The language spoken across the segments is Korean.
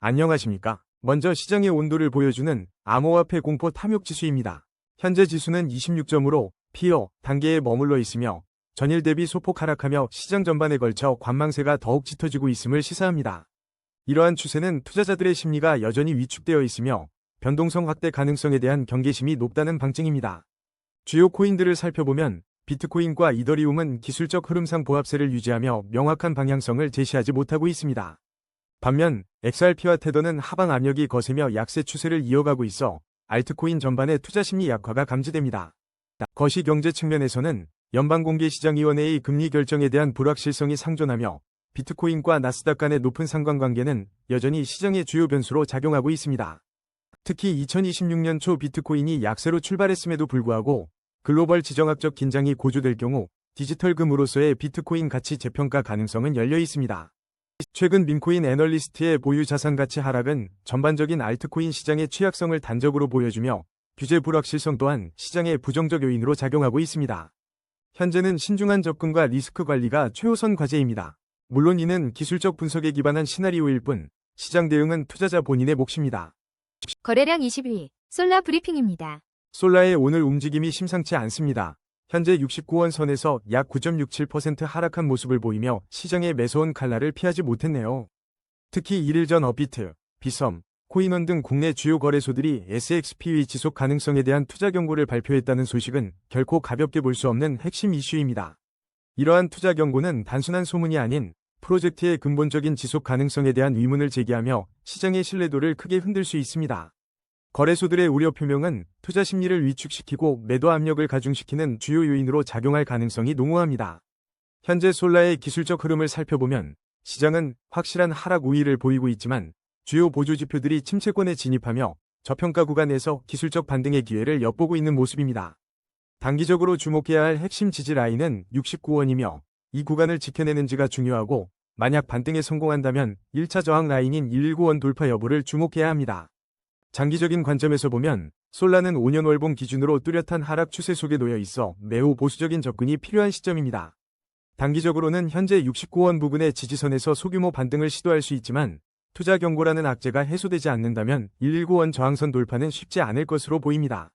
안녕하십니까? 먼저 시장의 온도를 보여주는 암호화폐 공포 탐욕 지수입니다. 현재 지수는 26점으로 피어 단계에 머물러 있으며 전일 대비 소폭 하락하며 시장 전반에 걸쳐 관망세가 더욱 짙어지고 있음을 시사합니다. 이러한 추세는 투자자들의 심리가 여전히 위축되어 있으며 변동성 확대 가능성에 대한 경계심이 높다는 방증입니다. 주요 코인들을 살펴보면 비트코인과 이더리움은 기술적 흐름상 보합세를 유지하며 명확한 방향성을 제시하지 못하고 있습니다. 반면 XRP와 테더는 하방 압력이 거세며 약세 추세를 이어가고 있어 알트코인 전반의 투자 심리 약화가 감지됩니다. 거시경제 측면에서는 연방공개시장위원회의 금리 결정에 대한 불확실성이 상존하며 비트코인과 나스닥 간의 높은 상관관계는 여전히 시장의 주요 변수로 작용하고 있습니다. 특히 2026년 초 비트코인이 약세로 출발했음에도 불구하고 글로벌 지정학적 긴장이 고조될 경우 디지털 금으로서의 비트코인 가치 재평가 가능성은 열려 있습니다. 최근 민코인 애널리스트의 보유 자산 가치 하락은 전반적인 알트코인 시장의 취약성을 단적으로 보여주며 규제 불확실성 또한 시장의 부정적 요인으로 작용하고 있습니다. 현재는 신중한 접근과 리스크 관리가 최우선 과제입니다. 물론 이는 기술적 분석에 기반한 시나리오일 뿐 시장 대응은 투자자 본인의 몫입니다. 거래량 20위 솔라 브리핑입니다. 솔라의 오늘 움직임이 심상치 않습니다. 현재 69원 선에서 약 9.67% 하락한 모습을 보이며 시장의 매서운 칼날을 피하지 못했네요. 특히 1일 전 업비트, 비섬, 코인원 등 국내 주요 거래소들이 SXP의 지속 가능성에 대한 투자 경고를 발표했다는 소식은 결코 가볍게 볼 수 없는 핵심 이슈입니다. 이러한 투자 경고는 단순한 소문이 아닌 프로젝트의 근본적인 지속 가능성에 대한 의문을 제기하며 시장의 신뢰도를 크게 흔들 수 있습니다. 거래소들의 우려 표명은 투자 심리를 위축시키고 매도 압력을 가중시키는 주요 요인으로 작용할 가능성이 농후합니다. 현재 솔라의 기술적 흐름을 살펴보면 시장은 확실한 하락 우위를 보이고 있지만 주요 보조 지표들이 침체권에 진입하며 저평가 구간에서 기술적 반등의 기회를 엿보고 있는 모습입니다. 단기적으로 주목해야 할 핵심 지지 라인은 69원이며 이 구간을 지켜내는지가 중요하고 만약 반등에 성공한다면 1차 저항 라인인 119원 돌파 여부를 주목해야 합니다. 장기적인 관점에서 보면 솔라는 5년 월봉 기준으로 뚜렷한 하락 추세 속에 놓여 있어 매우 보수적인 접근이 필요한 시점입니다. 단기적으로는 현재 69원 부근의 지지선에서 소규모 반등을 시도할 수 있지만 투자 경고라는 악재가 해소되지 않는다면 119원 저항선 돌파는 쉽지 않을 것으로 보입니다.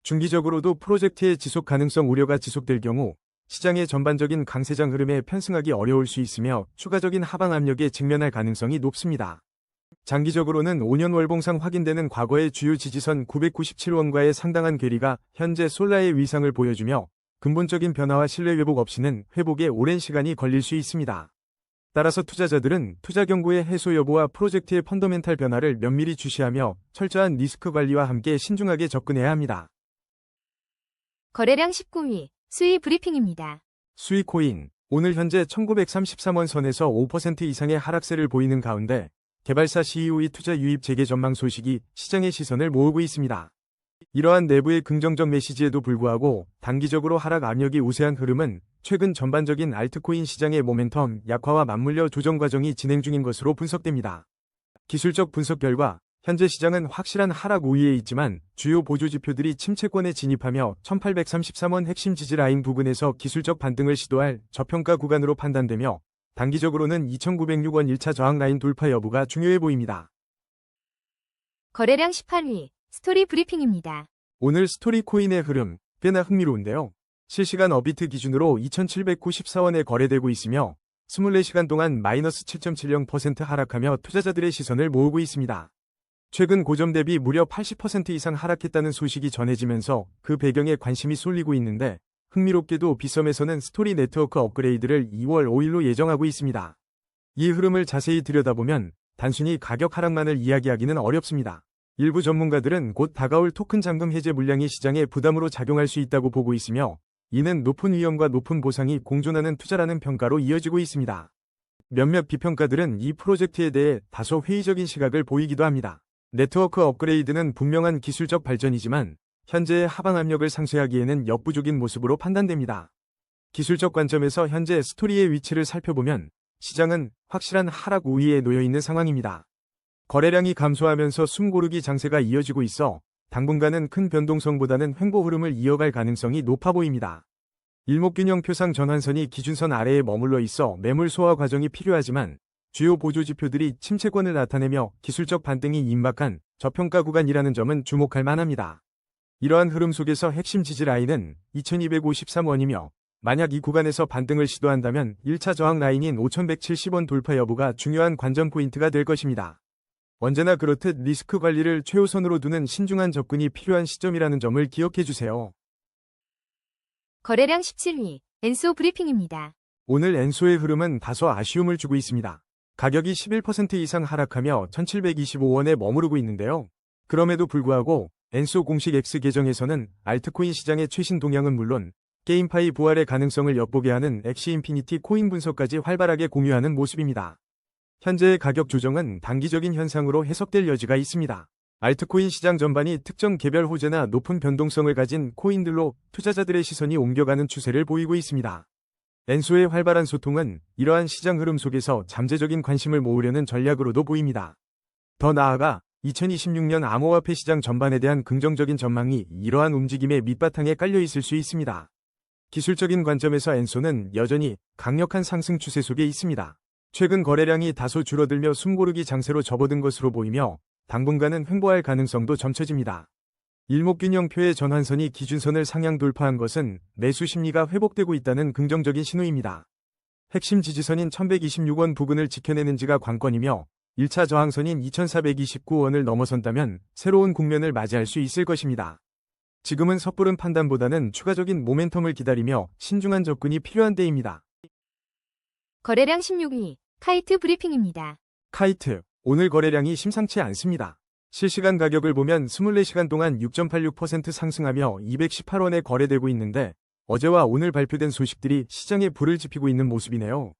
중기적으로도 프로젝트의 지속 가능성 우려가 지속될 경우 시장의 전반적인 강세장 흐름에 편승하기 어려울 수 있으며 추가적인 하방 압력에 직면할 가능성이 높습니다. 장기적으로는 5년 월봉상 확인되는 과거의 주요 지지선 997원과의 상당한 괴리가 현재 솔라의 위상을 보여주며 근본적인 변화와 신뢰 회복 없이는 회복에 오랜 시간이 걸릴 수 있습니다. 따라서 투자자들은 투자 경고의 해소 여부와 프로젝트의 펀더멘탈 변화를 면밀히 주시하며 철저한 리스크 관리와 함께 신중하게 접근해야 합니다. 거래량 19위 수위 브리핑입니다. 수익 코인, 오늘 현재 1933원 선에서 5% 이상의 하락세를 보이는 가운데 개발사 CEO의 투자 유입 재개 전망 소식이 시장의 시선을 모으고 있습니다. 이러한 내부의 긍정적 메시지에도 불구하고 단기적으로 하락 압력이 우세한 흐름은 최근 전반적인 알트코인 시장의 모멘텀 약화와 맞물려 조정 과정이 진행 중인 것으로 분석됩니다. 기술적 분석 결과 현재 시장은 확실한 하락 우위에 있지만 주요 보조 지표들이 침체권에 진입하며 1833원 핵심 지지 라인 부근에서 기술적 반등을 시도할 저평가 구간으로 판단되며 단기적으로는 2906원 1차 저항 라인 돌파 여부가 중요해 보입니다. 거래량 18위 스토리 브리핑입니다. 오늘 스토리 코인의 흐름 꽤나 흥미로운데요. 실시간 업비트 기준으로 2794원에 거래되고 있으며 24시간 동안 마이너스 7.70% 하락하며 투자자들의 시선을 모으고 있습니다. 최근 고점 대비 무려 80% 이상 하락했다는 소식이 전해지면서 그 배경에 관심이 쏠리고 있는데 흥미롭게도 비썸에서는 스토리 네트워크 업그레이드를 2월 5일로 예정하고 있습니다. 이 흐름을 자세히 들여다보면 단순히 가격 하락만을 이야기하기는 어렵습니다. 일부 전문가들은 곧 다가올 토큰 잠금 해제 물량이 시장에 부담으로 작용할 수 있다고 보고 있으며 이는 높은 위험과 높은 보상이 공존하는 투자라는 평가로 이어지고 있습니다. 몇몇 비평가들은 이 프로젝트에 대해 다소 회의적인 시각을 보이기도 합니다. 네트워크 업그레이드는 분명한 기술적 발전이지만 현재의 하방 압력을 상쇄하기에는 역부족인 모습으로 판단됩니다. 기술적 관점에서 현재 스토리의 위치를 살펴보면 시장은 확실한 하락 우위에 놓여 있는 상황입니다. 거래량이 감소하면서 숨고르기 장세가 이어지고 있어 당분간은 큰 변동성보다는 횡보 흐름을 이어갈 가능성이 높아 보입니다. 일목균형 표상 전환선이 기준선 아래에 머물러 있어 매물 소화 과정이 필요하지만 주요 보조 지표들이 침체권을 나타내며 기술적 반등이 임박한 저평가 구간이라는 점은 주목할 만합니다. 이러한 흐름 속에서 핵심 지지 라인은 2253원이며 만약 이 구간에서 반등을 시도한다면 1차 저항 라인인 5170원 돌파 여부가 중요한 관전 포인트가 될 것입니다. 언제나 그렇듯 리스크 관리를 최우선으로 두는 신중한 접근이 필요한 시점이라는 점을 기억해 주세요. 거래량 17위, 엔소 브리핑입니다. 오늘 엔소의 흐름은 다소 아쉬움을 주고 있습니다. 가격이 11% 이상 하락하며 1725원에 머무르고 있는데요. 그럼에도 불구하고 엔소 공식 X 계정에서는 알트코인 시장의 최신 동향은 물론 게임파이 부활의 가능성을 엿보게 하는 엑시 인피니티 코인 분석까지 활발하게 공유하는 모습입니다. 현재의 가격 조정은 단기적인 현상으로 해석될 여지가 있습니다. 알트코인 시장 전반이 특정 개별 호재나 높은 변동성을 가진 코인들로 투자자들의 시선이 옮겨가는 추세를 보이고 있습니다. 엔소의 활발한 소통은 이러한 시장 흐름 속에서 잠재적인 관심을 모으려는 전략으로도 보입니다. 더 나아가 2026년 암호화폐 시장 전반에 대한 긍정적인 전망이 이러한 움직임의 밑바탕에 깔려 있을 수 있습니다. 기술적인 관점에서 엔소는 여전히 강력한 상승 추세 속에 있습니다. 최근 거래량이 다소 줄어들며 숨고르기 장세로 접어든 것으로 보이며 당분간은 횡보할 가능성도 점쳐집니다. 일목균형표의 전환선이 기준선을 상향 돌파한 것은 매수 심리가 회복되고 있다는 긍정적인 신호입니다. 핵심 지지선인 1126원 부근을 지켜내는지가 관건이며 1차 저항선인 2429원을 넘어선다면 새로운 국면을 맞이할 수 있을 것입니다. 지금은 섣부른 판단보다는 추가적인 모멘텀을 기다리며 신중한 접근이 필요한 때입니다. 거래량 16위, 카이트 브리핑입니다. 카이트, 오늘 거래량이 심상치 않습니다. 실시간 가격을 보면 24시간 동안 6.86% 상승하며 218원에 거래되고 있는데 어제와 오늘 발표된 소식들이 시장에 불을 지피고 있는 모습이네요.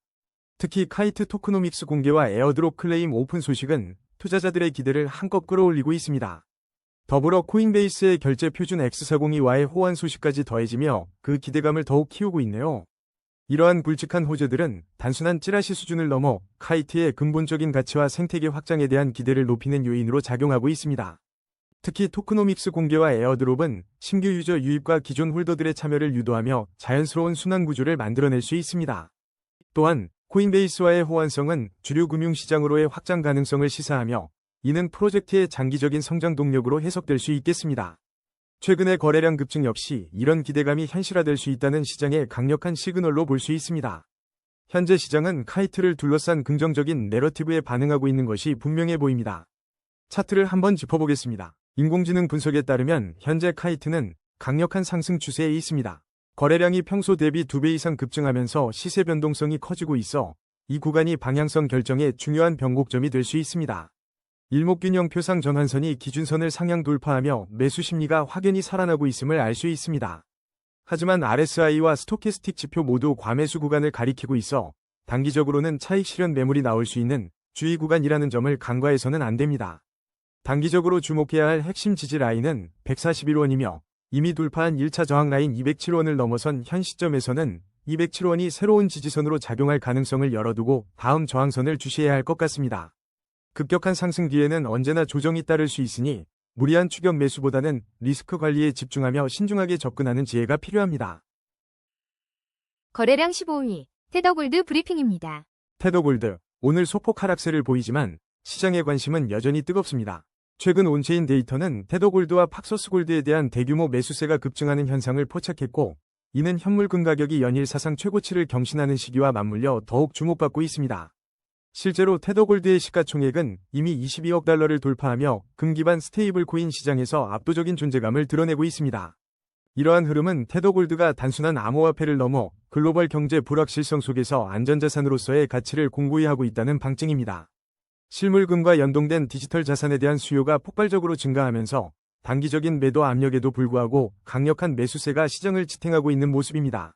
특히 카이트 토크노믹스 공개와 에어드롭 클레임 오픈 소식은 투자자들의 기대를 한껏 끌어올리고 있습니다. 더불어 코인베이스의 결제 표준 X402와의 호환 소식까지 더해지며 그 기대감을 더욱 키우고 있네요. 이러한 굵직한 호재들은 단순한 찌라시 수준을 넘어 카이트의 근본적인 가치와 생태계 확장에 대한 기대를 높이는 요인으로 작용하고 있습니다. 특히 토크노믹스 공개와 에어드롭은 신규 유저 유입과 기존 홀더들의 참여를 유도하며 자연스러운 순환 구조를 만들어낼 수 있습니다. 또한 코인베이스와의 호환성은 주류 금융시장으로의 확장 가능성을 시사하며 이는 프로젝트의 장기적인 성장 동력으로 해석될 수 있겠습니다. 최근의 거래량 급증 역시 이런 기대감이 현실화될 수 있다는 시장의 강력한 시그널로 볼 수 있습니다. 현재 시장은 카이트를 둘러싼 긍정적인 내러티브에 반응하고 있는 것이 분명해 보입니다. 차트를 한번 짚어보겠습니다. 인공지능 분석에 따르면 현재 카이트는 강력한 상승 추세에 있습니다. 거래량이 평소 대비 2배 이상 급증하면서 시세 변동성이 커지고 있어 이 구간이 방향성 결정의 중요한 변곡점이 될 수 있습니다. 일목균형표상 전환선이 기준선을 상향 돌파하며 매수 심리가 확연히 살아나고 있음을 알 수 있습니다. 하지만 RSI와 스토캐스틱 지표 모두 과매수 구간을 가리키고 있어 단기적으로는 차익 실현 매물이 나올 수 있는 주의 구간이라는 점을 간과해서는 안 됩니다. 단기적으로 주목해야 할 핵심 지지 라인은 141원이며 이미 돌파한 1차 저항 라인 207원을 넘어선 현 시점에서는 207원이 새로운 지지선으로 작용할 가능성을 열어두고 다음 저항선을 주시해야 할 것 같습니다. 급격한 상승 뒤에는 언제나 조정이 따를 수 있으니 무리한 추격 매수보다는 리스크 관리에 집중하며 신중하게 접근하는 지혜가 필요합니다. 거래량 15위, 테더골드 브리핑입니다. 테더골드, 오늘 소폭 하락세를 보이지만 시장의 관심은 여전히 뜨겁습니다. 최근 온체인 데이터는 테더골드와 팍서스골드에 대한 대규모 매수세가 급증하는 현상을 포착했고 이는 현물금 가격이 연일 사상 최고치를 경신하는 시기와 맞물려 더욱 주목받고 있습니다. 실제로 테더골드의 시가총액은 이미 22억 달러를 돌파하며 금 기반 스테이블 코인 시장에서 압도적인 존재감을 드러내고 있습니다. 이러한 흐름은 테더골드가 단순한 암호화폐를 넘어 글로벌 경제 불확실성 속에서 안전자산으로서의 가치를 공고히 하고 있다는 방증입니다. 실물금과 연동된 디지털 자산에 대한 수요가 폭발적으로 증가하면서 단기적인 매도 압력에도 불구하고 강력한 매수세가 시장을 지탱하고 있는 모습입니다.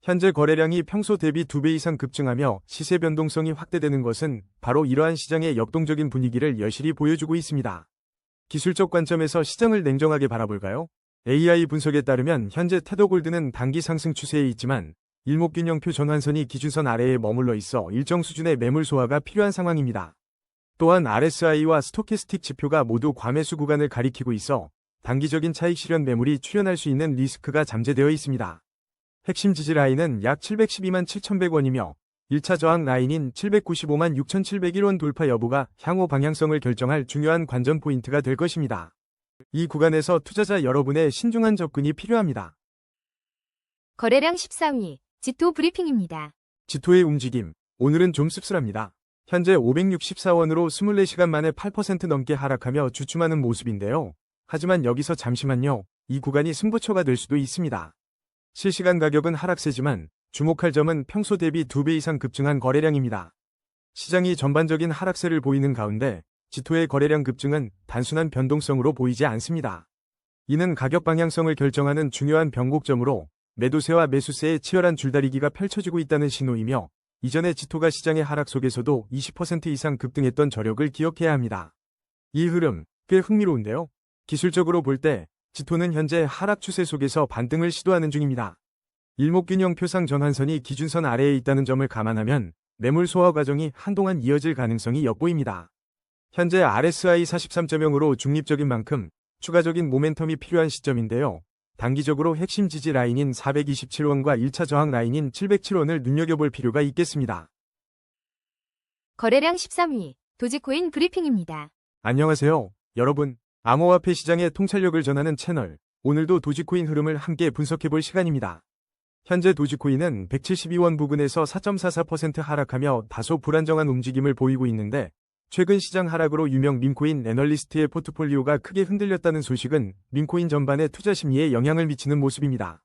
현재 거래량이 평소 대비 2배 이상 급증하며 시세 변동성이 확대되는 것은 바로 이러한 시장의 역동적인 분위기를 여실히 보여주고 있습니다. 기술적 관점에서 시장을 냉정하게 바라볼까요? AI 분석에 따르면 현재 테더골드는 단기 상승 추세에 있지만 일목균형표 전환선이 기준선 아래에 머물러 있어 일정 수준의 매물 소화가 필요한 상황입니다. 또한 RSI와 스토캐스틱 지표가 모두 과매수 구간을 가리키고 있어 단기적인 차익 실현 매물이 출현할 수 있는 리스크가 잠재되어 있습니다. 핵심 지지 라인은 약 712만 7,100원이며 1차 저항 라인인 795만 6,701원 돌파 여부가 향후 방향성을 결정할 중요한 관전 포인트가 될 것입니다. 이 구간에서 투자자 여러분의 신중한 접근이 필요합니다. 거래량 14위, 지토 브리핑입니다. 지토의 움직임, 오늘은 좀 씁쓸합니다. 현재 564원으로 24시간 만에 8% 넘게 하락하며 주춤하는 모습인데요. 하지만 여기서 잠시만요. 이 구간이 승부처가 될 수도 있습니다. 실시간 가격은 하락세지만 주목할 점은 평소 대비 2배 이상 급증한 거래량입니다. 시장이 전반적인 하락세를 보이는 가운데 지토의 거래량 급증은 단순한 변동성으로 보이지 않습니다. 이는 가격 방향성을 결정하는 중요한 변곡점으로 매도세와 매수세의 치열한 줄다리기가 펼쳐지고 있다는 신호이며 이전에 지토가 시장의 하락 속에서도 20% 이상 급등했던 저력을 기억해야 합니다. 이 흐름 꽤 흥미로운데요. 기술적으로 볼 때 지토는 현재 하락 추세 속에서 반등을 시도하는 중입니다. 일목균형 표상 전환선이 기준선 아래에 있다는 점을 감안하면 매물 소화 과정이 한동안 이어질 가능성이 엿보입니다. 현재 RSI 43.0으로 중립적인 만큼 추가적인 모멘텀이 필요한 시점인데요. 단기적으로 핵심 지지 라인인 427원과 1차 저항 라인인 707원을 눈여겨볼 필요가 있겠습니다. 거래량 13위, 도지코인 브리핑입니다. 안녕하세요, 여러분. 암호화폐 시장의 통찰력을 전하는 채널, 오늘도 도지코인 흐름을 함께 분석해볼 시간입니다. 현재 도지코인은 172원 부근에서 4.44% 하락하며 다소 불안정한 움직임을 보이고 있는데 최근 시장 하락으로 유명 밈코인 애널리스트의 포트폴리오가 크게 흔들렸다는 소식은 밈코인 전반의 투자 심리에 영향을 미치는 모습입니다.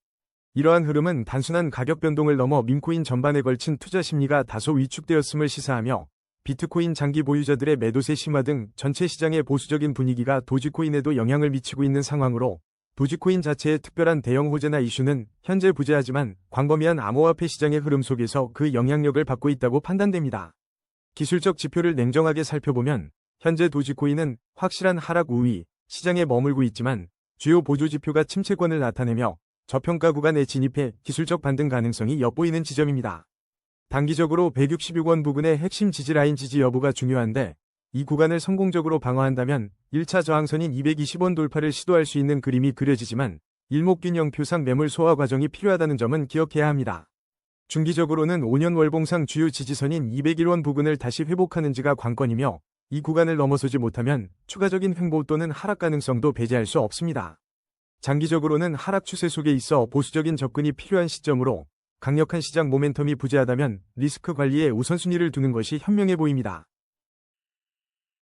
이러한 흐름은 단순한 가격 변동을 넘어 밈코인 전반에 걸친 투자 심리가 다소 위축되었음을 시사하며 비트코인 장기 보유자들의 매도세 심화 등 전체 시장의 보수적인 분위기가 도지코인에도 영향을 미치고 있는 상황으로 도지코인 자체의 특별한 대형 호재나 이슈는 현재 부재하지만 광범위한 암호화폐 시장의 흐름 속에서 그 영향력을 받고 있다고 판단됩니다. 기술적 지표를 냉정하게 살펴보면 현재 도지코인은 확실한 하락 우위 시장에 머물고 있지만 주요 보조 지표가 침체권을 나타내며 저평가 구간에 진입해 기술적 반등 가능성이 엿보이는 지점입니다. 단기적으로 166원 부근의 핵심 지지라인 지지 여부가 중요한데 이 구간을 성공적으로 방어한다면 1차 저항선인 220원 돌파를 시도할 수 있는 그림이 그려지지만 일목균형 표상 매물 소화 과정이 필요하다는 점은 기억해야 합니다. 중기적으로는 5년 월봉상 주요 지지선인 201원 부근을 다시 회복하는지가 관건이며 이 구간을 넘어서지 못하면 추가적인 횡보 또는 하락 가능성도 배제할 수 없습니다. 장기적으로는 하락 추세 속에 있어 보수적인 접근이 필요한 시점으로 강력한 시장 모멘텀이 부재하다면 리스크 관리에 우선순위를 두는 것이 현명해 보입니다.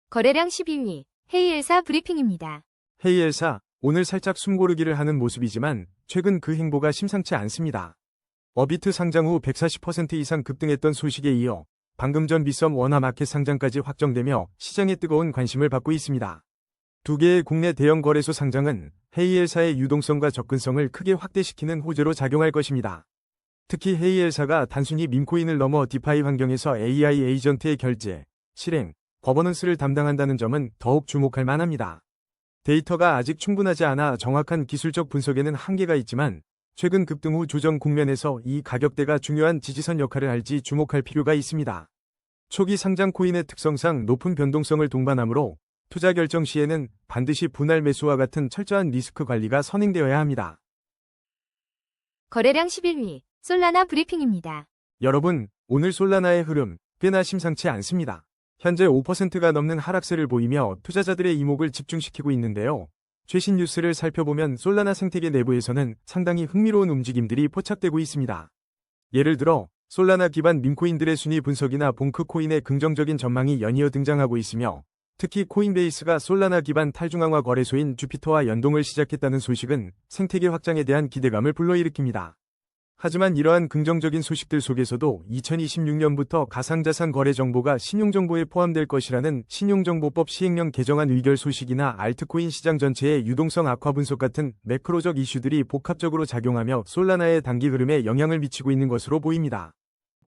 거래량 12위, 헤이엘사 브리핑입니다. 헤이엘사, 오늘 살짝 숨고르기를 하는 모습이지만 최근 그 행보가 심상치 않습니다. 어비트 상장 후 140% 이상 급등했던 소식에 이어 방금 전 비썸 원화마켓 상장까지 확정되며 시장의 뜨거운 관심을 받고 있습니다. 두 개의 국내 대형 거래소 상장은 헤이엘사의 유동성과 접근성을 크게 확대시키는 호재로 작용할 것입니다. 특히 헤이엘사가 단순히 밈코인을 넘어 디파이 환경에서 AI 에이전트의 결제, 실행, 거버넌스를 담당한다는 점은 더욱 주목할 만합니다. 데이터가 아직 충분하지 않아 정확한 기술적 분석에는 한계가 있지만 최근 급등 후 조정 국면에서 이 가격대가 중요한 지지선 역할을 할지 주목할 필요가 있습니다. 초기 상장 코인의 특성상 높은 변동성을 동반하므로 투자 결정 시에는 반드시 분할 매수와 같은 철저한 리스크 관리가 선행되어야 합니다. 거래량 11위, 솔라나 브리핑입니다. 여러분, 오늘 솔라나의 흐름 꽤나 심상치 않습니다. 현재 5%가 넘는 하락세를 보이며 투자자들의 이목을 집중시키고 있는데요. 최신 뉴스를 살펴보면 솔라나 생태계 내부에서는 상당히 흥미로운 움직임들이 포착되고 있습니다. 예를 들어 솔라나 기반 밈코인들의 순위 분석이나 봉크코인의 긍정적인 전망이 연이어 등장하고 있으며 특히 코인베이스가 솔라나 기반 탈중앙화 거래소인 주피터와 연동을 시작했다는 소식은 생태계 확장에 대한 기대감을 불러일으킵니다. 하지만 이러한 긍정적인 소식들 속에서도 2026년부터 가상자산 거래 정보가 신용정보에 포함될 것이라는 신용정보법 시행령 개정안 의결 소식이나 알트코인 시장 전체의 유동성 악화 분석 같은 매크로적 이슈들이 복합적으로 작용하며 솔라나의 단기 흐름에 영향을 미치고 있는 것으로 보입니다.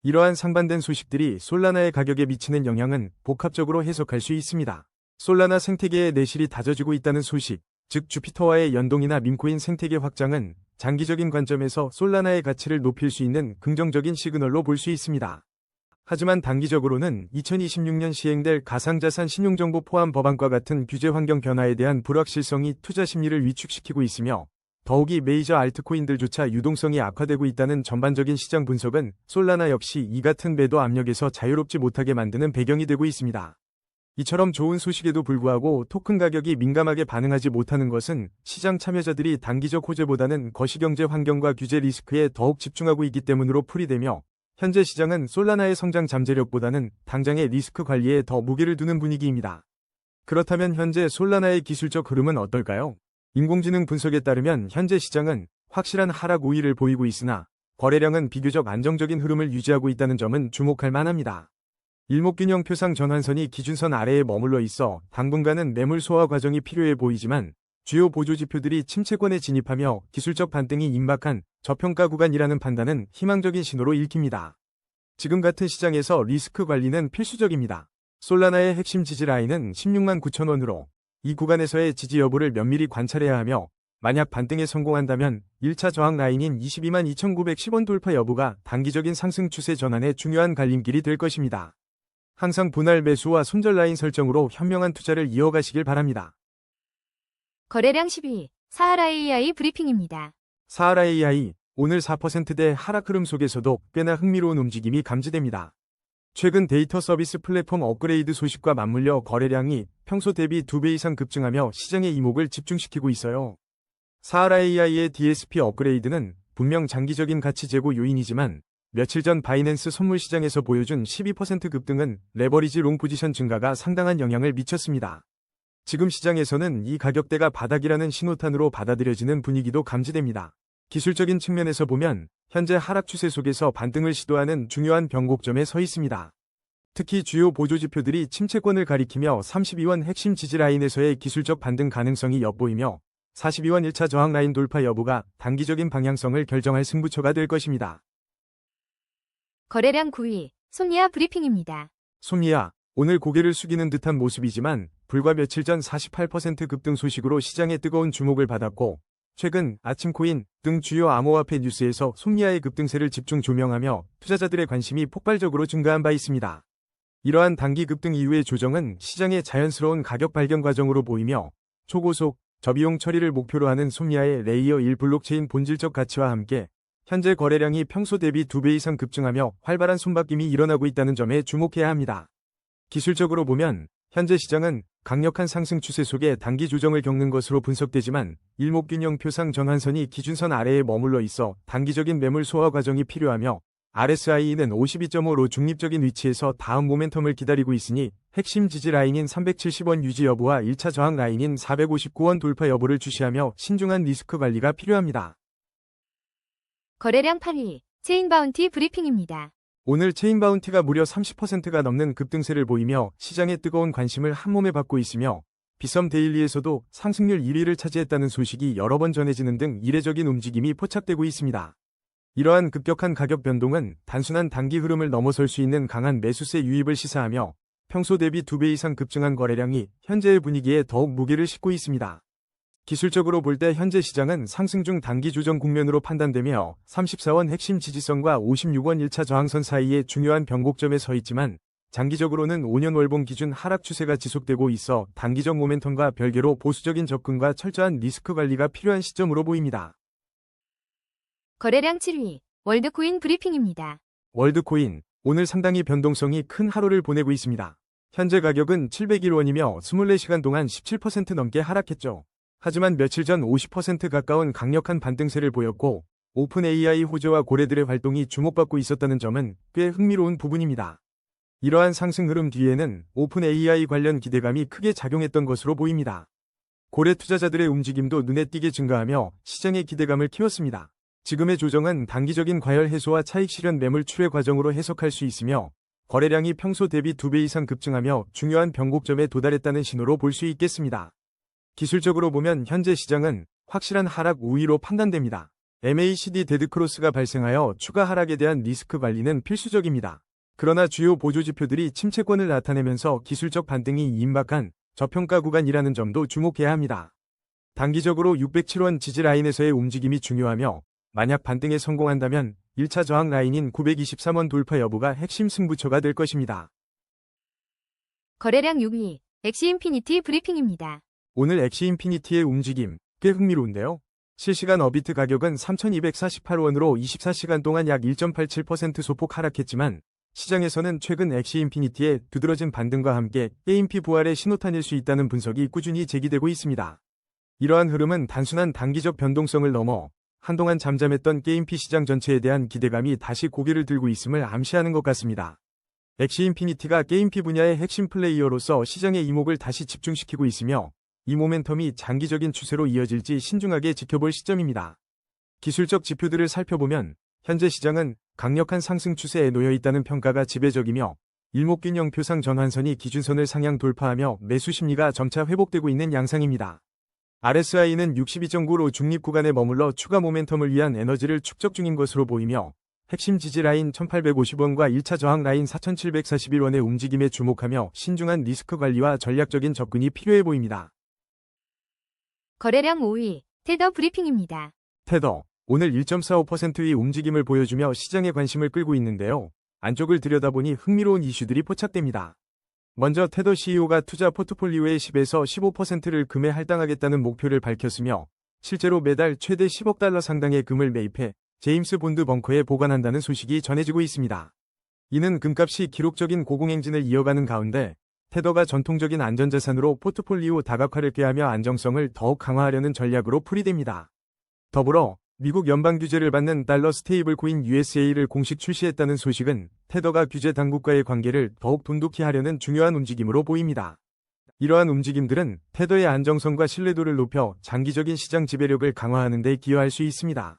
이러한 상반된 소식들이 솔라나의 가격에 미치는 영향은 복합적으로 해석할 수 있습니다. 솔라나 생태계의 내실이 다져지고 있다는 소식, 즉 주피터와의 연동이나 밈코인 생태계 확장은 장기적인 관점에서 솔라나의 가치를 높일 수 있는 긍정적인 시그널로 볼 수 있습니다. 하지만 단기적으로는 2026년 시행될 가상자산 신용정보 포함 법안과 같은 규제 환경 변화에 대한 불확실성이 투자 심리를 위축시키고 있으며 더욱이 메이저 알트코인들조차 유동성이 악화되고 있다는 전반적인 시장 분석은 솔라나 역시 이 같은 매도 압력에서 자유롭지 못하게 만드는 배경이 되고 있습니다. 이처럼 좋은 소식에도 불구하고 토큰 가격이 민감하게 반응하지 못하는 것은 시장 참여자들이 단기적 호재보다는 거시경제 환경과 규제 리스크에 더욱 집중하고 있기 때문으로 풀이되며, 현재 시장은 솔라나의 성장 잠재력보다는 당장의 리스크 관리에 더 무게를 두는 분위기입니다. 그렇다면 현재 솔라나의 기술적 흐름은 어떨까요? 인공지능 분석에 따르면 현재 시장은 확실한 하락 우위를 보이고 있으나 거래량은 비교적 안정적인 흐름을 유지하고 있다는 점은 주목할 만합니다. 일목균형 표상 전환선이 기준선 아래에 머물러 있어 당분간은 매물 소화 과정이 필요해 보이지만, 주요 보조지표들이 침체권에 진입하며 기술적 반등이 임박한 저평가 구간이라는 판단은 희망적인 신호로 읽힙니다. 지금 같은 시장에서 리스크 관리는 필수적입니다. 솔라나의 핵심 지지 라인은 16만 9천 원으로 이 구간에서의 지지 여부를 면밀히 관찰해야 하며, 만약 반등에 성공한다면 1차 저항 라인인 22만 2,910원 돌파 여부가 단기적인 상승 추세 전환의 중요한 갈림길이 될 것입니다. 항상 분할 매수와 손절 라인 설정으로 현명한 투자를 이어가시길 바랍니다. 거래량 12위, 사하라 AI 브리핑입니다. 사하라 AI, 오늘 4%대 하락 흐름 속에서도 꽤나 흥미로운 움직임이 감지됩니다. 최근 데이터 서비스 플랫폼 업그레이드 소식과 맞물려 거래량이 평소 대비 2배 이상 급증하며 시장의 이목을 집중시키고 있어요. 사하라 AI의 DSP 업그레이드는 분명 장기적인 가치 제고 요인이지만, 며칠 전 바이낸스 선물 시장에서 보여준 12% 급등은 레버리지 롱 포지션 증가가 상당한 영향을 미쳤습니다. 지금 시장에서는 이 가격대가 바닥이라는 신호탄으로 받아들여지는 분위기도 감지됩니다. 기술적인 측면에서 보면 현재 하락 추세 속에서 반등을 시도하는 중요한 변곡점에 서 있습니다. 특히 주요 보조지표들이 침체권을 가리키며 32원 핵심 지지 라인에서의 기술적 반등 가능성이 엿보이며, 42원 1차 저항 라인 돌파 여부가 단기적인 방향성을 결정할 승부처가 될 것입니다. 거래량 9위, 솜니아 브리핑입니다. 솜니아, 오늘 고개를 숙이는 듯한 모습이지만 불과 며칠 전 48% 급등 소식으로 시장의 뜨거운 주목을 받았고, 최근 아침코인 등 주요 암호화폐 뉴스에서 솜니아의 급등세를 집중 조명하며 투자자들의 관심이 폭발적으로 증가한 바 있습니다. 이러한 단기 급등 이후의 조정은 시장의 자연스러운 가격 발견 과정으로 보이며, 초고속, 저비용 처리를 목표로 하는 솜니아의 레이어 1 블록체인 본질적 가치와 함께 현재 거래량이 평소 대비 2배 이상 급증하며 활발한 손바뀜이 일어나고 있다는 점에 주목해야 합니다. 기술적으로 보면 현재 시장은 강력한 상승 추세 속에 단기 조정을 겪는 것으로 분석되지만, 일목균형 표상 전환선이 기준선 아래에 머물러 있어 단기적인 매물 소화 과정이 필요하며, RSI는 52.5로 중립적인 위치에서 다음 모멘텀을 기다리고 있으니 핵심 지지 라인인 370원 유지 여부와 1차 저항 라인인 459원 돌파 여부를 주시하며 신중한 리스크 관리가 필요합니다. 거래량 8위, 체인바운티 브리핑입니다. 오늘 체인바운티가 무려 30%가 넘는 급등세를 보이며 시장의 뜨거운 관심을 한몸에 받고 있으며, 비썸 데일리에서도 상승률 1위를 차지했다는 소식이 여러 번 전해지는 등 이례적인 움직임이 포착되고 있습니다. 이러한 급격한 가격 변동은 단순한 단기 흐름을 넘어설 수 있는 강한 매수세 유입을 시사하며, 평소 대비 2배 이상 급증한 거래량이 현재의 분위기에 더욱 무게를 싣고 있습니다. 기술적으로 볼 때 현재 시장은 상승 중 단기 조정 국면으로 판단되며 34원 핵심 지지선과 56원 1차 저항선 사이의 중요한 변곡점에 서 있지만, 장기적으로는 5년 월봉 기준 하락 추세가 지속되고 있어 단기적 모멘텀과 별개로 보수적인 접근과 철저한 리스크 관리가 필요한 시점으로 보입니다. 거래량 7위, 월드코인 브리핑입니다. 월드코인, 오늘 상당히 변동성이 큰 하루를 보내고 있습니다. 현재 가격은 701원이며 24시간 동안 17% 넘게 하락했죠. 하지만 며칠 전 50% 가까운 강력한 반등세를 보였고, 오픈 AI 호재와 고래들의 활동이 주목받고 있었다는 점은 꽤 흥미로운 부분입니다. 이러한 상승 흐름 뒤에는 오픈 AI 관련 기대감이 크게 작용했던 것으로 보입니다. 고래 투자자들의 움직임도 눈에 띄게 증가하며 시장의 기대감을 키웠습니다. 지금의 조정은 단기적인 과열 해소와 차익 실현 매물 출회 과정으로 해석할 수 있으며, 거래량이 평소 대비 2배 이상 급증하며 중요한 변곡점에 도달했다는 신호로 볼 수 있겠습니다. 기술적으로 보면 현재 시장은 확실한 하락 우위로 판단됩니다. MACD 데드크로스가 발생하여 추가 하락에 대한 리스크 관리는 필수적입니다. 그러나 주요 보조지표들이 침체권을 나타내면서 기술적 반등이 임박한 저평가 구간이라는 점도 주목해야 합니다. 단기적으로 607원 지지 라인에서의 움직임이 중요하며, 만약 반등에 성공한다면 1차 저항 라인인 923원 돌파 여부가 핵심 승부처가 될 것입니다. 거래량 6위, 엑시인피니티 브리핑입니다. 오늘 엑시인피니티의 움직임 꽤 흥미로운데요. 실시간 어비트 가격은 3,248원으로 24시간 동안 약 1.87% 소폭 하락했지만 시장에서는 최근 엑시 인피니티의 두드러진 반등과 함께 게임피 부활의 신호탄일 수 있다는 분석이 꾸준히 제기되고 있습니다. 이러한 흐름은 단순한 단기적 변동성을 넘어 한동안 잠잠했던 게임피 시장 전체에 대한 기대감이 다시 고개를 들고 있음을 암시하는 것 같습니다. 엑시 인피니티가 게임피 분야의 핵심 플레이어로서 시장의 이목을 다시 집중시키고 있으며 이 모멘텀이 장기적인 추세로 이어질지 신중하게 지켜볼 시점입니다. 기술적 지표들을 살펴보면 현재 시장은 강력한 상승 추세에 놓여 있다는 평가가 지배적이며 일목균형 표상 전환선이 기준선을 상향 돌파하며 매수 심리가 점차 회복되고 있는 양상입니다. RSI는 62.9로 중립 구간에 머물러 추가 모멘텀을 위한 에너지를 축적 중인 것으로 보이며 핵심 지지 라인 1850원과 1차 저항 라인 4741원의 움직임에 주목하며 신중한 리스크 관리와 전략적인 접근이 필요해 보입니다. 거래량 5위, 테더 브리핑입니다. 테더, 오늘 1.45%의 움직임을 보여주며 시장의 관심을 끌고 있는데요. 안쪽을 들여다보니 흥미로운 이슈들이 포착됩니다. 먼저 테더 CEO가 투자 포트폴리오의 10에서 15%를 금에 할당하겠다는 목표를 밝혔으며 실제로 매달 최대 10억 달러 상당의 금을 매입해 제임스 본드 벙커에 보관한다는 소식이 전해지고 있습니다. 이는 금값이 기록적인 고공행진을 이어가는 가운데 테더가 전통적인 안전자산으로 포트폴리오 다각화를 꾀하며 안정성을 더욱 강화하려는 전략으로 풀이됩니다. 더불어 미국 연방 규제를 받는 달러 스테이블 코인 USA를 공식 출시했다는 소식은 테더가 규제 당국과의 관계를 더욱 돈독히 하려는 중요한 움직임으로 보입니다. 이러한 움직임들은 테더의 안정성과 신뢰도를 높여 장기적인 시장 지배력을 강화하는 데 기여할 수 있습니다.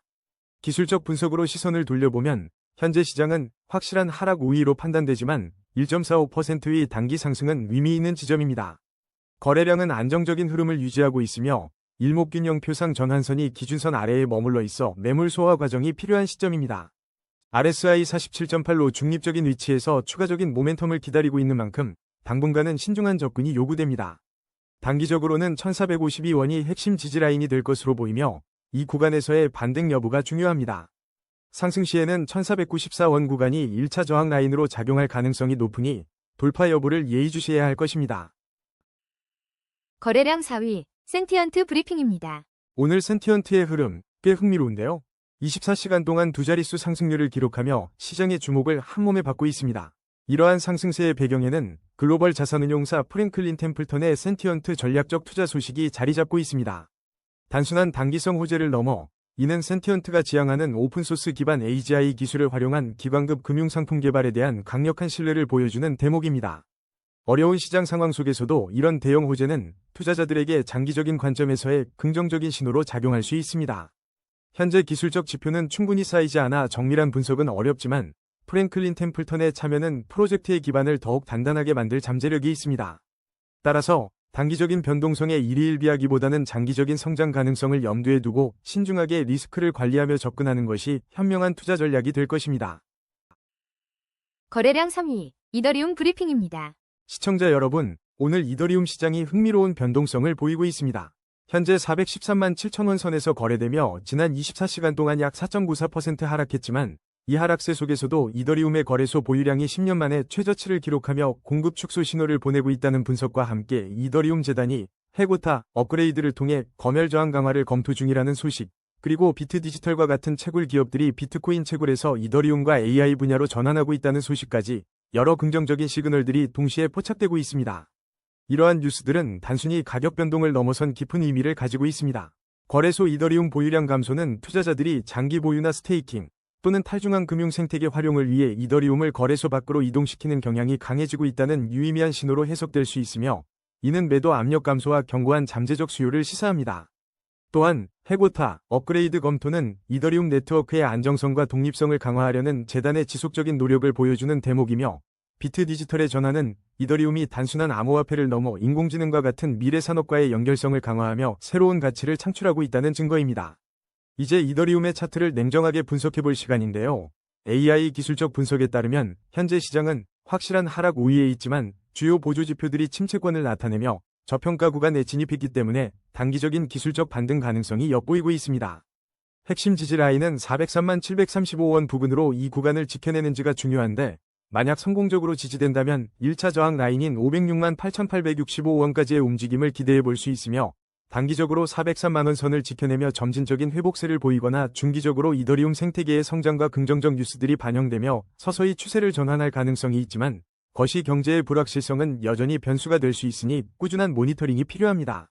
기술적 분석으로 시선을 돌려보면 현재 시장은 확실한 하락 우위로 판단되지만 1.45%의 단기 상승은 의미 있는 지점입니다. 거래량은 안정적인 흐름을 유지하고 있으며 일목균형 표상 전환선이 기준선 아래에 머물러 있어 매물 소화 과정이 필요한 시점입니다. RSI 47.8로 중립적인 위치에서 추가적인 모멘텀을 기다리고 있는 만큼 당분간은 신중한 접근이 요구됩니다. 단기적으로는 1452원이 핵심 지지라인이 될 것으로 보이며 이 구간에서의 반등 여부가 중요합니다. 상승 시에는 1494원 구간이 1차 저항 라인으로 작용할 가능성이 높으니 돌파 여부를 예의주시해야 할 것입니다. 거래량 4위, 센티언트 브리핑입니다. 오늘 센티언트의 흐름 꽤 흥미로운데요. 24시간 동안 두 자릿수 상승률을 기록하며 시장의 주목을 한몸에 받고 있습니다. 이러한 상승세의 배경에는 글로벌 자산운용사 프랭클린 템플턴의 센티언트 전략적 투자 소식이 자리 잡고 있습니다. 단순한 단기성 호재를 넘어 이는 센티언트가 지향하는 오픈소스 기반 AGI 기술을 활용한 기관급 금융상품 개발에 대한 강력한 신뢰를 보여주는 대목입니다. 어려운 시장 상황 속에서도 이런 대형 호재는 투자자들에게 장기적인 관점에서의 긍정적인 신호로 작용할 수 있습니다. 현재 기술적 지표는 충분히 쌓이지 않아 정밀한 분석은 어렵지만 프랭클린 템플턴의 참여는 프로젝트의 기반을 더욱 단단하게 만들 잠재력이 있습니다. 따라서 단기적인 변동성에 일희일비하기보다는 장기적인 성장 가능성을 염두에 두고 신중하게 리스크를 관리하며 접근하는 것이 현명한 투자 전략이 될 것입니다. 거래량 3위, 이더리움 브리핑입니다. 시청자 여러분, 오늘 이더리움 시장이 흥미로운 변동성을 보이고 있습니다. 현재 413만 7천원 선에서 거래되며 지난 24시간 동안 약 4.94% 하락했지만 이 하락세 속에서도 이더리움의 거래소 보유량이 10년 만에 최저치를 기록하며 공급 축소 신호를 보내고 있다는 분석과 함께 이더리움 재단이 해고타 업그레이드를 통해 검열 저항 강화를 검토 중이라는 소식, 그리고 비트 디지털과 같은 채굴 기업들이 비트코인 채굴에서 이더리움과 AI 분야로 전환하고 있다는 소식까지 여러 긍정적인 시그널들이 동시에 포착되고 있습니다. 이러한 뉴스들은 단순히 가격 변동을 넘어선 깊은 의미를 가지고 있습니다. 거래소 이더리움 보유량 감소는 투자자들이 장기 보유나 스테이킹 또는 탈중앙 금융 생태계 활용을 위해 이더리움을 거래소 밖으로 이동시키는 경향이 강해지고 있다는 유의미한 신호로 해석될 수 있으며 이는 매도 압력 감소와 견고한 잠재적 수요를 시사합니다. 또한 해고타 업그레이드 검토는 이더리움 네트워크의 안정성과 독립성을 강화하려는 재단의 지속적인 노력을 보여주는 대목이며 비트 디지털의 전환은 이더리움이 단순한 암호화폐를 넘어 인공지능과 같은 미래 산업과의 연결성을 강화하며 새로운 가치를 창출하고 있다는 증거입니다. 이제 이더리움의 차트를 냉정하게 분석해볼 시간인데요. AI 기술적 분석에 따르면 현재 시장은 확실한 하락 우위에 있지만 주요 보조 지표들이 침체권을 나타내며 저평가 구간에 진입했기 때문에 단기적인 기술적 반등 가능성이 엿보이고 있습니다. 핵심 지지 라인은 403만 735원 부근으로 이 구간을 지켜내는지가 중요한데 만약 성공적으로 지지된다면 1차 저항 라인인 506만 8865원까지의 움직임을 기대해 볼 수 있으며 단기적으로 403만 원 선을 지켜내며 점진적인 회복세를 보이거나 중기적으로 이더리움 생태계의 성장과 긍정적 뉴스들이 반영되며 서서히 추세를 전환할 가능성이 있지만 거시 경제의 불확실성은 여전히 변수가 될 수 있으니 꾸준한 모니터링이 필요합니다.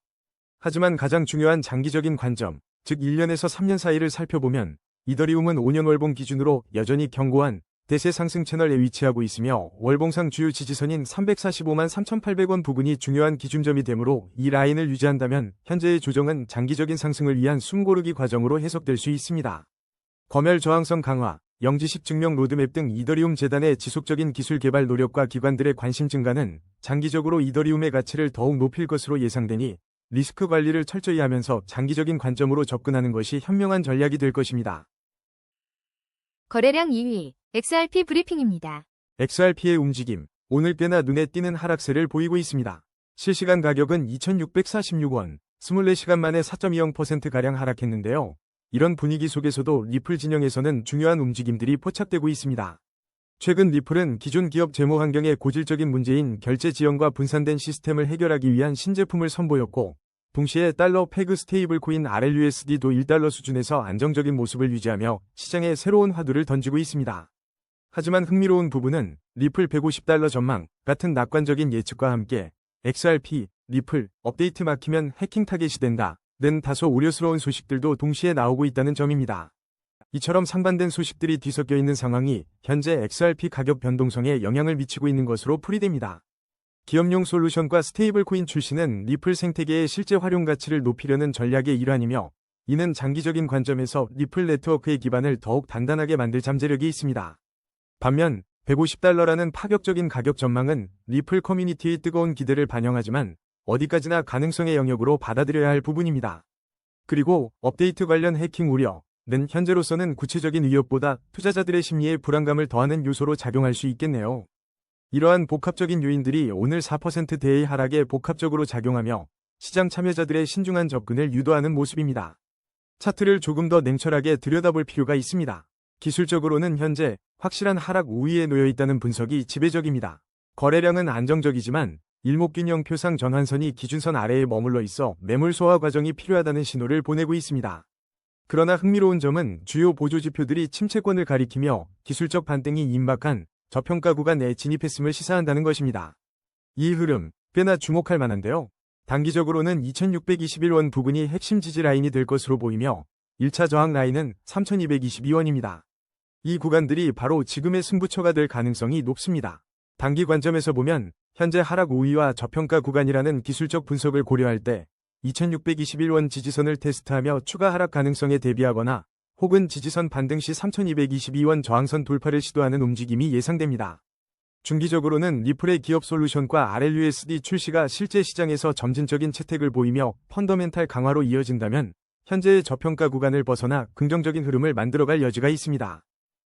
하지만 가장 중요한 장기적인 관점, 즉 1년에서 3년 사이를 살펴보면 이더리움은 5년 월봉 기준으로 여전히 견고한 대세 상승 채널에 위치하고 있으며 월봉상 주요 지지선인 345만 3,800원 부근이 중요한 기준점이 되므로 이 라인을 유지한다면 현재의 조정은 장기적인 상승을 위한 숨고르기 과정으로 해석될 수 있습니다. 검열 저항성 강화, 영지식 증명 로드맵 등 이더리움 재단의 지속적인 기술 개발 노력과 기관들의 관심 증가는 장기적으로 이더리움의 가치를 더욱 높일 것으로 예상되니 리스크 관리를 철저히 하면서 장기적인 관점으로 접근하는 것이 현명한 전략이 될 것입니다. 거래량 2위, XRP 브리핑입니다. XRP의 움직임, 오늘 꽤나 눈에 띄는 하락세를 보이고 있습니다. 실시간 가격은 2,646원, 24시간 만에 4.20%가량 하락했는데요. 이런 분위기 속에서도 리플 진영에서는 중요한 움직임들이 포착되고 있습니다. 최근 리플은 기존 기업 재무 환경의 고질적인 문제인 결제 지연과 분산된 시스템을 해결하기 위한 신제품을 선보였고, 동시에 달러 페그 스테이블 코인 RLUSD도 1달러 수준에서 안정적인 모습을 유지하며 시장에 새로운 화두를 던지고 있습니다. 하지만 흥미로운 부분은 리플 150달러 전망 같은 낙관적인 예측과 함께 XRP, 리플, 업데이트 막히면 해킹 타겟이 된다는 다소 우려스러운 소식들도 동시에 나오고 있다는 점입니다. 이처럼 상반된 소식들이 뒤섞여 있는 상황이 현재 XRP 가격 변동성에 영향을 미치고 있는 것으로 풀이됩니다. 기업용 솔루션과 스테이블 코인 출시는 리플 생태계의 실제 활용 가치를 높이려는 전략의 일환이며 이는 장기적인 관점에서 리플 네트워크의 기반을 더욱 단단하게 만들 잠재력이 있습니다. 반면 150달러라는 파격적인 가격 전망은 리플 커뮤니티의 뜨거운 기대를 반영하지만 어디까지나 가능성의 영역으로 받아들여야 할 부분입니다. 그리고 업데이트 관련 해킹 우려는 현재로서는 구체적인 위협보다 투자자들의 심리에 불안감을 더하는 요소로 작용할 수 있겠네요. 이러한 복합적인 요인들이 오늘 4%대의 하락에 복합적으로 작용하며 시장 참여자들의 신중한 접근을 유도하는 모습입니다. 차트를 조금 더 냉철하게 들여다볼 필요가 있습니다. 기술적으로는 현재 확실한 하락 우위에 놓여 있다는 분석이 지배적입니다. 거래량은 안정적이지만 일목균형 표상 전환선이 기준선 아래에 머물러 있어 매물 소화 과정이 필요하다는 신호를 보내고 있습니다. 그러나 흥미로운 점은 주요 보조지표들이 침체권을 가리키며 기술적 반등이 임박한 저평가 구간 내에 진입했음을 시사한다는 것입니다. 이 흐름 꽤나 주목할 만한데요. 단기적으로는 2,621원 부근이 핵심 지지 라인이 될 것으로 보이며 1차 저항 라인은 3,222원입니다. 이 구간들이 바로 지금의 승부처가 될 가능성이 높습니다. 단기 관점에서 보면 현재 하락 우위와 저평가 구간이라는 기술적 분석을 고려할 때 2,621원 지지선을 테스트하며 추가 하락 가능성에 대비하거나 혹은 지지선 반등 시 3,222원 저항선 돌파를 시도하는 움직임이 예상됩니다. 중기적으로는 리플의 기업 솔루션과 RLUSD 출시가 실제 시장에서 점진적인 채택을 보이며 펀더멘탈 강화로 이어진다면 현재의 저평가 구간을 벗어나 긍정적인 흐름을 만들어갈 여지가 있습니다.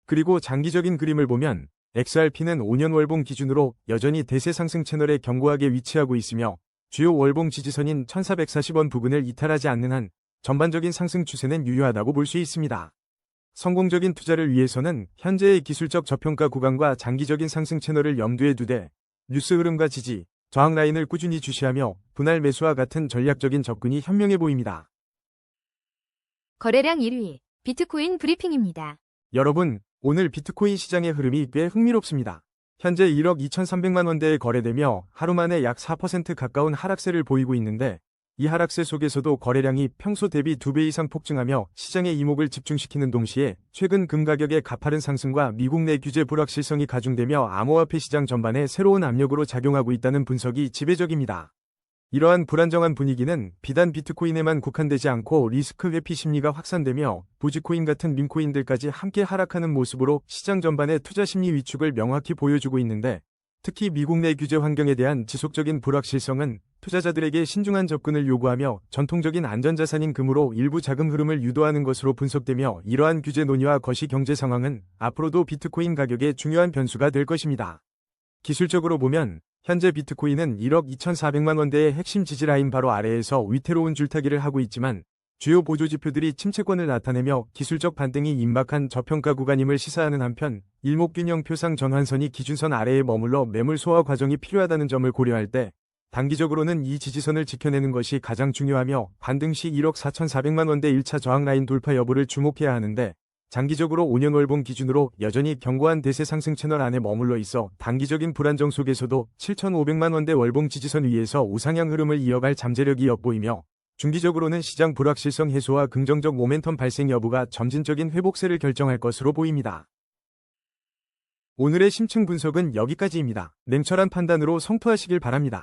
그리고 장기적인 그림을 보면 XRP는 5년 월봉 기준으로 여전히 대세 상승 채널에 견고하게 위치하고 있으며 주요 월봉 지지선인 1,440원 부근을 이탈하지 않는 한 전반적인 상승 추세는 유효하다고 볼 수 있습니다. 성공적인 투자를 위해서는 현재의 기술적 저평가 구간과 장기적인 상승 채널을 염두에 두되 뉴스 흐름과 지지, 저항 라인을 꾸준히 주시하며 분할 매수와 같은 전략적인 접근이 현명해 보입니다. 거래량 1위, 비트코인 브리핑입니다. 여러분, 오늘 비트코인 시장의 흐름이 꽤 흥미롭습니다. 현재 1억 2,300만 원대에 거래되며 하루 만에 약 4% 가까운 하락세를 보이고 있는데 이 하락세 속에서도 거래량이 평소 대비 2배 이상 폭증하며 시장의 이목을 집중시키는 동시에 최근 금 가격의 가파른 상승과 미국 내 규제 불확실성이 가중되며 암호화폐 시장 전반에 새로운 압력으로 작용하고 있다는 분석이 지배적입니다. 이러한 불안정한 분위기는 비단 비트코인에만 국한되지 않고 리스크 회피 심리가 확산되며 도지코인 같은 밈코인들까지 함께 하락하는 모습으로 시장 전반의 투자 심리 위축을 명확히 보여주고 있는데 특히 미국 내 규제 환경에 대한 지속적인 불확실성은 투자자들에게 신중한 접근을 요구하며 전통적인 안전자산인 금으로 일부 자금 흐름을 유도하는 것으로 분석되며 이러한 규제 논의와 거시 경제 상황은 앞으로도 비트코인 가격의 중요한 변수가 될 것입니다. 기술적으로 보면 현재 비트코인은 1억 2,400만 원대의 핵심 지지라인 바로 아래에서 위태로운 줄타기를 하고 있지만 주요 보조지표들이 침체권을 나타내며 기술적 반등이 임박한 저평가 구간임을 시사하는 한편 일목균형 표상 전환선이 기준선 아래에 머물러 매물 소화 과정이 필요하다는 점을 고려할 때 단기적으로는 이 지지선을 지켜내는 것이 가장 중요하며 반등 시 1억 4,400만 원대 1차 저항 라인 돌파 여부를 주목해야 하는데 장기적으로 5년 월봉 기준으로 여전히 견고한 대세 상승 채널 안에 머물러 있어 단기적인 불안정 속에서도 7,500만 원대 월봉 지지선 위에서 우상향 흐름을 이어갈 잠재력이 엿보이며 중기적으로는 시장 불확실성 해소와 긍정적 모멘텀 발생 여부가 점진적인 회복세를 결정할 것으로 보입니다. 오늘의 심층 분석은 여기까지입니다. 냉철한 판단으로 성투하시길 바랍니다.